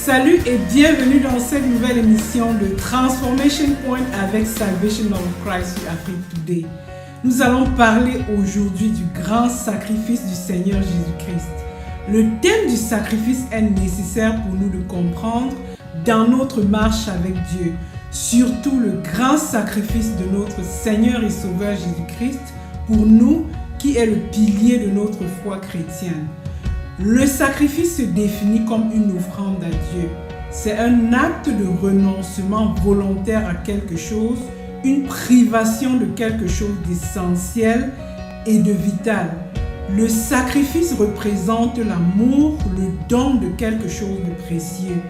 Salut et bienvenue dans cette nouvelle émission de Transformation Point avec Salvation of Christ Afrique Today. Nous allons parler aujourd'hui du grand sacrifice du Seigneur Jésus-Christ. Le thème du sacrifice est nécessaire pour nous de comprendre dans notre marche avec Dieu, surtout le grand sacrifice de notre Seigneur et Sauveur Jésus-Christ pour nous qui est le pilier de notre foi chrétienne. Le sacrifice se définit comme une offrande à Dieu. C'est un acte de renoncement volontaire à quelque chose, une privation de quelque chose d'essentiel et de vital. Le sacrifice représente l'amour, le don de quelque chose de précieux.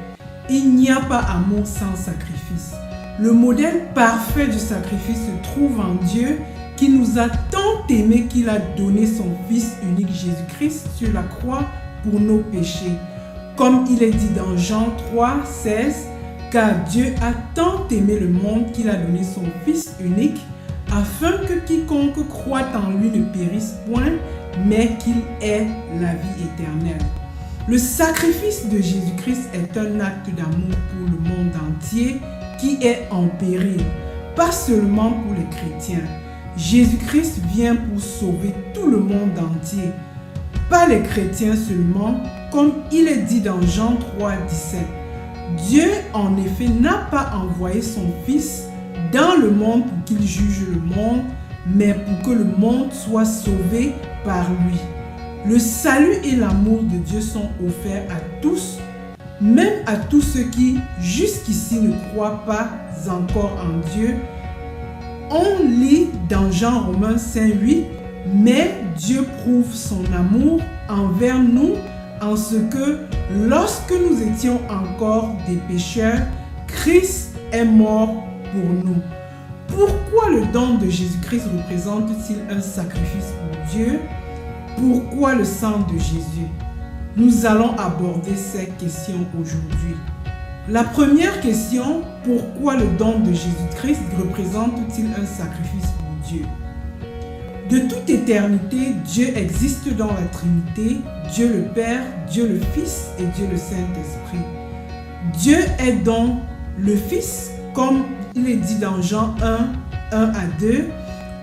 Il n'y a pas amour sans sacrifice. Le modèle parfait du sacrifice se trouve en Dieu qui nous a tant aimés qu'il a donné son Fils unique Jésus-Christ sur la croix pour nos péchés. Comme il est dit dans Jean 3, 16, « Car Dieu a tant aimé le monde qu'il a donné son Fils unique, afin que quiconque croit en lui ne périsse point, mais qu'il ait la vie éternelle. » Le sacrifice de Jésus-Christ est un acte d'amour pour le monde entier qui est en péril, pas seulement pour les chrétiens. Jésus-Christ vient pour sauver tout le monde entier, pas les chrétiens seulement, comme il est dit dans Jean 3, 17. Dieu, en effet, n'a pas envoyé son Fils dans le monde pour qu'il juge le monde, mais pour que le monde soit sauvé par lui. Le salut et l'amour de Dieu sont offerts à tous, même à tous ceux qui, jusqu'ici, ne croient pas encore en Dieu. On lit dans Jean Romains 5, 8, « Mais Dieu prouve son amour envers nous en ce que, lorsque nous étions encore des pécheurs, Christ est mort pour nous. » Pourquoi le don de Jésus-Christ représente-t-il un sacrifice pour Dieu? Pourquoi le sang de Jésus? Nous allons aborder ces questions aujourd'hui. La première question, pourquoi le don de Jésus-Christ représente-t-il un sacrifice pour Dieu? De toute éternité, Dieu existe dans la Trinité, Dieu le Père, Dieu le Fils et Dieu le Saint-Esprit. Dieu est donc le Fils, comme il est dit dans Jean 1, 1 à 2.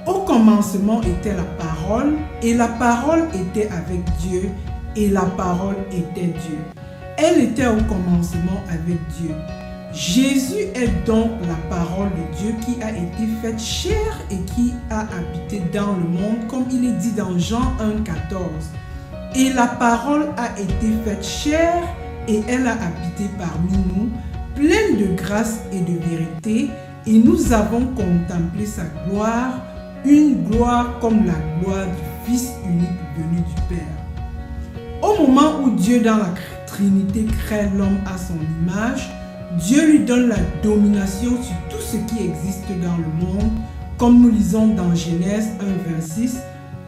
Au commencement était la parole, et la parole était avec Dieu, et la parole était Dieu. Elle était au commencement avec Dieu. Jésus est donc la parole de Dieu qui a été faite chair et qui a habité dans le monde, comme il est dit dans Jean 1, 14. Et la parole a été faite chair et elle a habité parmi nous, pleine de grâce et de vérité, et nous avons contemplé sa gloire, une gloire comme la gloire du Fils unique venu du Père. Au moment où Dieu dans la Trinité crée l'homme à son image, Dieu lui donne la domination sur tout ce qui existe dans le monde, comme nous lisons dans Genèse 1, 26.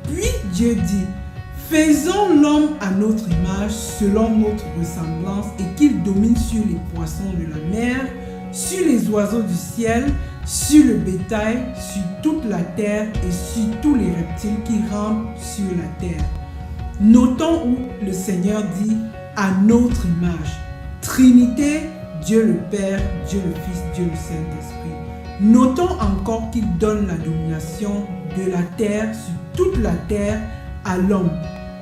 Puis Dieu dit, « Faisons l'homme à notre image, selon notre ressemblance, et qu'il domine sur les poissons de la mer, sur les oiseaux du ciel, sur le bétail, sur toute la terre et sur tous les reptiles qui rampent sur la terre. » Notons où le Seigneur dit « à notre image ». Trinité, Dieu le Père, Dieu le Fils, Dieu le Saint-Esprit. Notons encore qu'il donne la domination de la terre sur toute la terre à l'homme.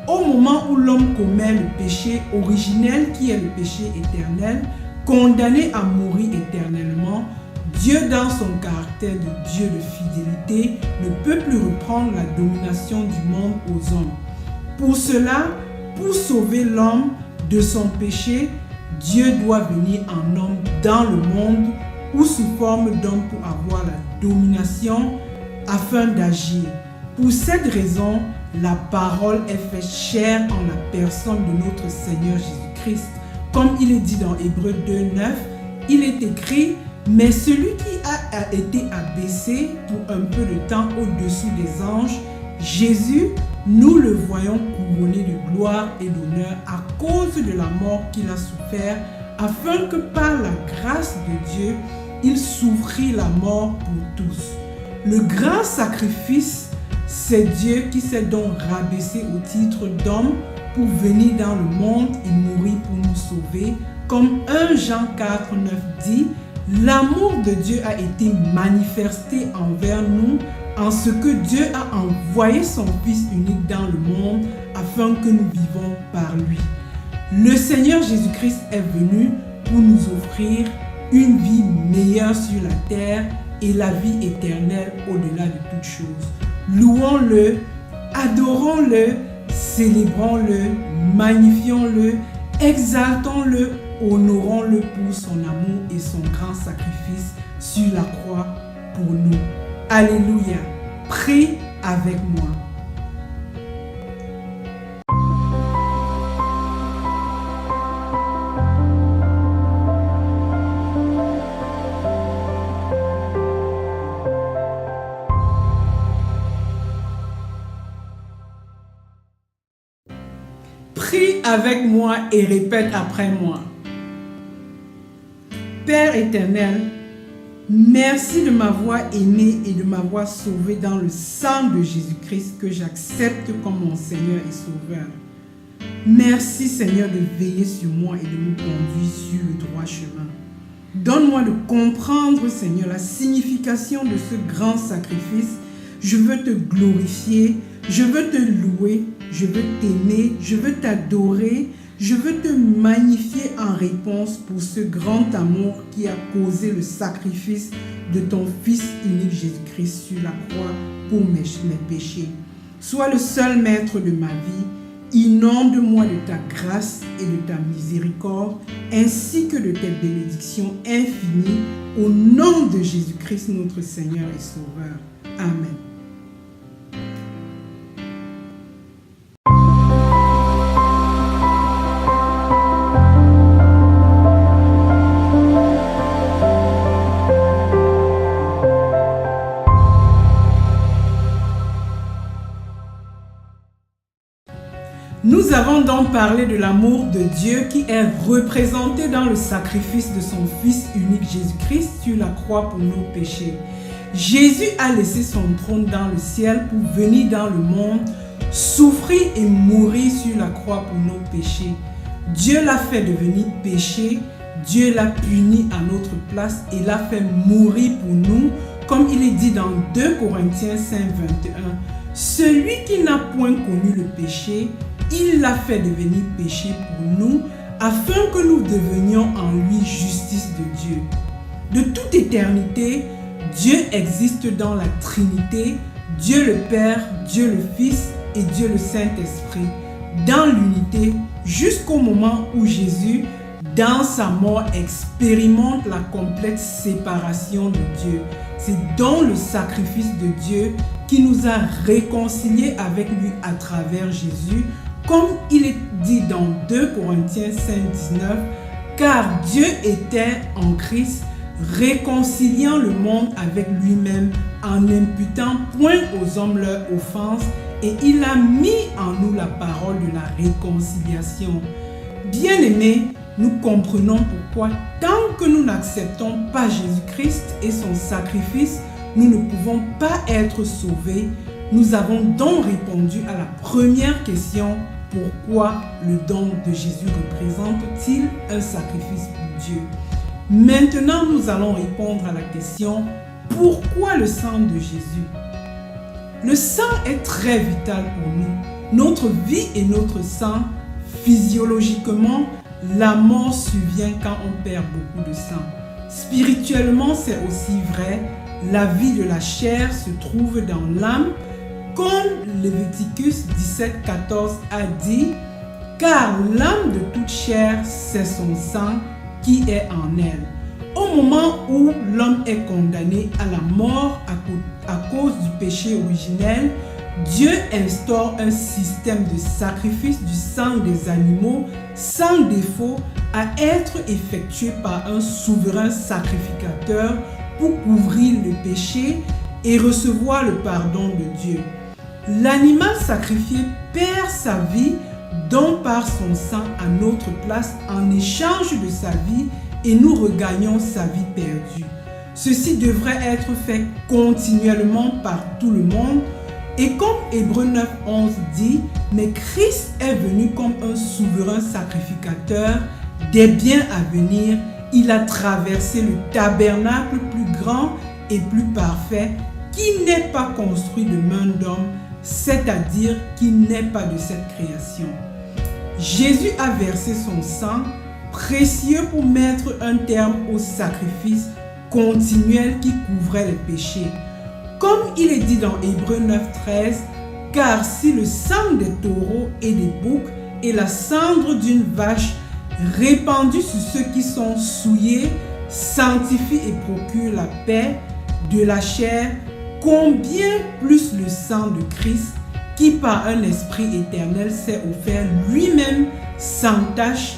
Au moment où l'homme commet le péché originel qui est le péché éternel, condamné à mourir éternellement, Dieu dans son caractère de Dieu de fidélité ne peut plus reprendre la domination du monde aux hommes. Pour cela, pour sauver l'homme de son péché, Dieu doit venir en homme dans le monde ou sous forme d'homme pour avoir la domination afin d'agir. Pour cette raison, la parole est faite chair en la personne de notre Seigneur Jésus-Christ. Comme il est dit dans Hébreux 2:9, il est écrit « Mais celui qui a été abaissé pour un peu de temps au-dessous des anges, Jésus, nous le voyons couronné de gloire et d'honneur à cause de la mort qu'il a souffert, afin que par la grâce de Dieu, il souffrit la mort pour tous. » Le grand sacrifice, c'est Dieu qui s'est donc rabaissé au titre d'homme pour venir dans le monde et mourir pour nous sauver. Comme 1 Jean 4:9 dit, l'amour de Dieu a été manifesté envers nous en ce que Dieu a envoyé son Fils unique dans le monde afin que nous vivons par lui. Le Seigneur Jésus-Christ est venu pour nous offrir une vie meilleure sur la terre et la vie éternelle au-delà de toutes choses. Louons-le, adorons-le, célébrons-le, magnifions-le, exaltons-le, honorons-le pour son amour et son grand sacrifice sur la croix pour nous. Alléluia. Prie avec moi. Prie avec moi et répète après moi. Père éternel, merci de m'avoir aimé et de m'avoir sauvé dans le sang de Jésus-Christ que j'accepte comme mon Seigneur et Sauveur. Merci Seigneur de veiller sur moi et de me conduire sur le droit chemin. Donne-moi de comprendre Seigneur la signification de ce grand sacrifice. Je veux te glorifier, je veux te louer, je veux t'aimer, je veux t'adorer, je veux te magnifier en réponse pour ce grand amour qui a causé le sacrifice de ton Fils unique Jésus-Christ sur la croix pour mes péchés. Sois le seul maître de ma vie, inonde-moi de ta grâce et de ta miséricorde, ainsi que de tes bénédictions infinies, au nom de Jésus-Christ notre Seigneur et Sauveur. Amen. Nous avons donc parlé de l'amour de Dieu qui est représenté dans le sacrifice de son Fils unique Jésus-Christ sur la croix pour nos péchés. Jésus a laissé son trône dans le ciel pour venir dans le monde, souffrir et mourir sur la croix pour nos péchés. Dieu l'a fait devenir péché, Dieu l'a puni à notre place et l'a fait mourir pour nous, comme il est dit dans 2 Corinthiens 5:21. Celui qui n'a point connu le péché, il l'a fait devenir péché pour nous, afin que nous devenions en lui justice de Dieu. De toute éternité, Dieu existe dans la Trinité, Dieu le Père, Dieu le Fils et Dieu le Saint-Esprit, dans l'unité, jusqu'au moment où Jésus, dans sa mort, expérimente la complète séparation de Dieu. C'est dans le sacrifice de Dieu qui nous a réconciliés avec lui à travers Jésus, comme il est dit dans 2 Corinthiens 5:19, car Dieu était en Christ, réconciliant le monde avec lui-même en n'imputant point aux hommes leurs offenses, et il a mis en nous la parole de la réconciliation. Bien-aimés, nous comprenons pourquoi, tant que nous n'acceptons pas Jésus-Christ et son sacrifice, nous ne pouvons pas être sauvés. Nous avons donc répondu à la première question: pourquoi le don de Jésus représente-t-il un sacrifice pour Dieu? Maintenant, nous allons répondre à la question: pourquoi le sang de Jésus? Le sang est très vital pour nous. Notre vie et notre sang, physiologiquement, la mort survient quand on perd beaucoup de sang. Spirituellement, c'est aussi vrai. La vie de la chair se trouve dans l'âme, comme Léviticus 17:14 a dit, car l'âme de toute chair, c'est son sang qui est en elle. Au moment où l'homme est condamné à la mort à cause du péché originel, Dieu instaure un système de sacrifice du sang des animaux sans défaut à être effectué par un souverain sacrificateur pour couvrir le péché et recevoir le pardon de Dieu. L'animal sacrifié perd sa vie, donne par son sang à notre place en échange de sa vie et nous regagnons sa vie perdue. Ceci devrait être fait continuellement par tout le monde. Et comme Hébreux 9:11 dit, mais Christ est venu comme un souverain sacrificateur des biens à venir. Il a traversé le tabernacle plus grand et plus parfait qui n'est pas construit de main d'homme, c'est-à-dire qui n'est pas de cette création. Jésus a versé son sang précieux pour mettre un terme au sacrifice continuel qui couvrait les péchés. Comme il est dit dans Hébreux 9:13, car si le sang des taureaux et des boucs et la cendre d'une vache répandue sur ceux qui sont souillés sanctifie et procure la paix de la chair, combien plus le sang de Christ, qui par un esprit éternel s'est offert lui-même sans tache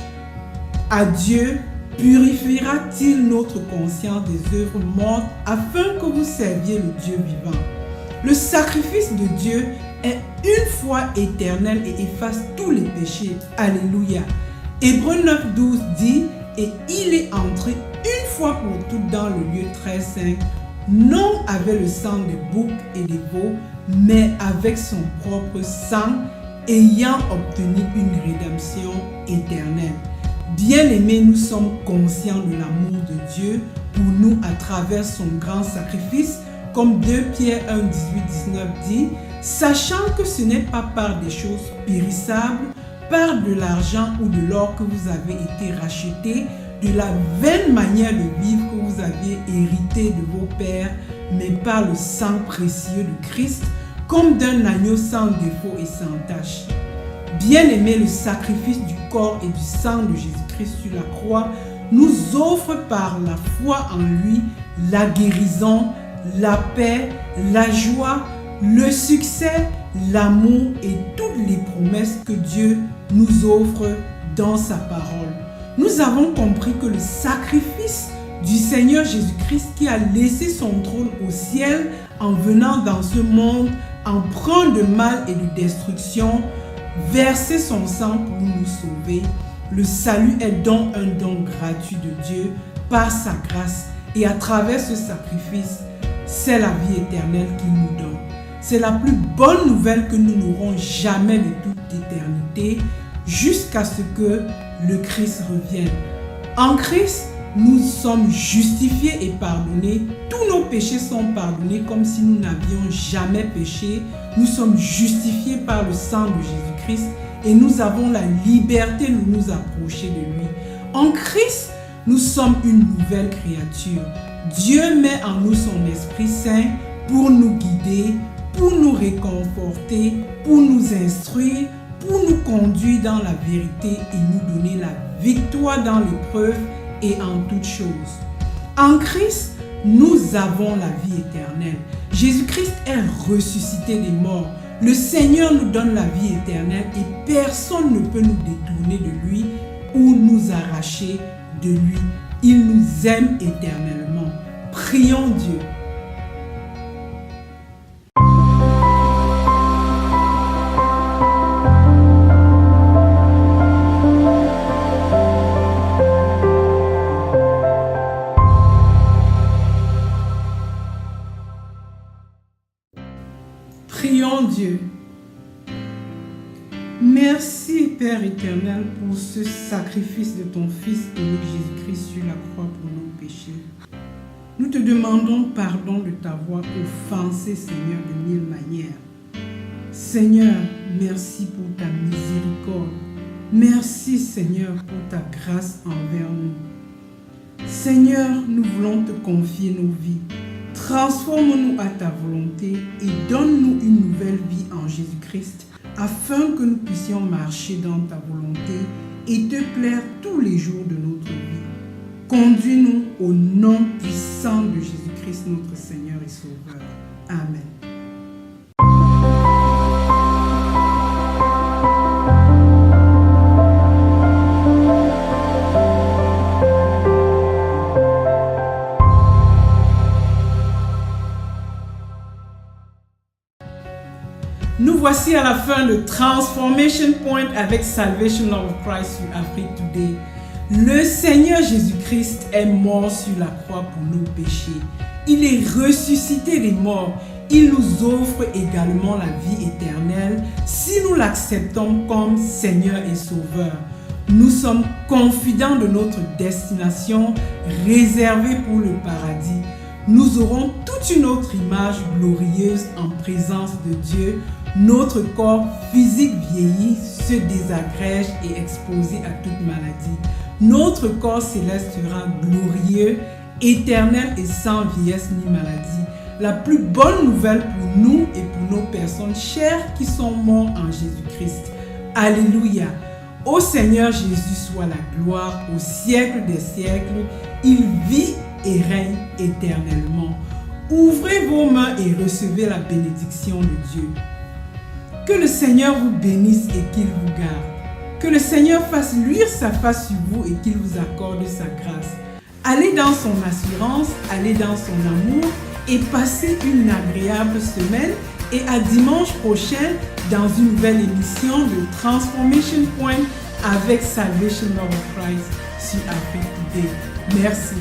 à Dieu, purifiera-t-il notre conscience des œuvres mortes afin que vous serviez le Dieu vivant? Le sacrifice de Dieu est une fois éternel et efface tous les péchés. Alléluia. Hébreux 9:12 dit, et il est entré une fois pour toutes dans le lieu très saint, non avec le sang des boucs et des veaux, mais avec son propre sang, ayant obtenu une rédemption éternelle. Bien-aimés, nous sommes conscients de l'amour de Dieu pour nous à travers son grand sacrifice, comme 2 Pierre 1:18-19 dit, sachant que ce n'est pas par des choses périssables, par de l'argent ou de l'or que vous avez été rachetés, de la vaine manière de vivre que vous aviez hérité de vos pères, mais par le sang précieux de Christ, comme d'un agneau sans défaut et sans tache. Bien-aimé, le sacrifice du corps et du sang de Jésus-Christ sur la croix nous offre par la foi en lui la guérison, la paix, la joie, le succès, l'amour et toutes les promesses que Dieu nous offre dans sa parole. Nous avons compris que le sacrifice du Seigneur Jésus-Christ qui a laissé son trône au ciel en venant dans ce monde empreint de mal et de destruction, verser son sang pour nous sauver. Le salut est donc un don gratuit de Dieu par sa grâce et à travers ce sacrifice, c'est la vie éternelle qu'il nous donne. C'est la plus bonne nouvelle que nous n'aurons jamais de toute éternité jusqu'à ce que le Christ revienne. En Christ, nous sommes justifiés et pardonnés. Tous nos péchés sont pardonnés comme si nous n'avions jamais péché. Nous sommes justifiés par le sang de Jésus-Christ et nous avons la liberté de nous approcher de lui. En Christ, nous sommes une nouvelle créature. Dieu met en nous son Esprit Saint pour nous guider, pour nous réconforter, pour nous instruire, pour nous conduire dans la vérité et nous donner la victoire dans l'épreuve et en toutes choses. En Christ, nous avons la vie éternelle. Jésus-Christ est ressuscité des morts. Le Seigneur nous donne la vie éternelle et personne ne peut nous détourner de lui ou nous arracher de lui. Il nous aime éternellement. Prions Dieu. Prions Dieu. Merci Père éternel pour ce sacrifice de ton Fils unique Jésus-Christ sur la croix pour nos péchés. Nous te demandons pardon de t'avoir offensé, Seigneur, de mille manières. Seigneur, merci pour ta miséricorde. Merci, Seigneur, pour ta grâce envers nous. Seigneur, nous voulons te confier nos vies. Transforme-nous à ta volonté et donne-nous une nouvelle vie en Jésus-Christ afin que nous puissions marcher dans ta volonté et te plaire tous les jours de notre vie. conduis-nous au nom puissant de Jésus-Christ, notre Seigneur et Sauveur. Amen. Nous voici à la fin de Transformation Point avec Salvation Love of Christ sur Afrique Today. Le Seigneur Jésus-Christ est mort sur la croix pour nos péchés. Il est ressuscité des morts. Il nous offre également la vie éternelle si nous l'acceptons comme Seigneur et Sauveur. Nous sommes confidents de notre destination réservée pour le paradis. Nous aurons toute une autre image glorieuse en présence de Dieu. Notre corps physique vieilli, se désagrège et exposé à toute maladie. Notre corps céleste sera glorieux, éternel et sans vieillesse ni maladie. La plus bonne nouvelle pour nous et pour nos personnes chères qui sont mortes en Jésus-Christ. Alléluia! Au Seigneur Jésus soit la gloire au siècle des siècles. Il vit et règne éternellement. Ouvrez vos mains et recevez la bénédiction de Dieu. Que le Seigneur vous bénisse et qu'il vous garde. Que le Seigneur fasse luire sa face sur vous et qu'il vous accorde sa grâce. Allez dans son assurance, allez dans son amour et passez une agréable semaine. Et à dimanche prochain dans une nouvelle émission de Transformation Point avec Salvation Love of Christ sur Afrique Today. Merci.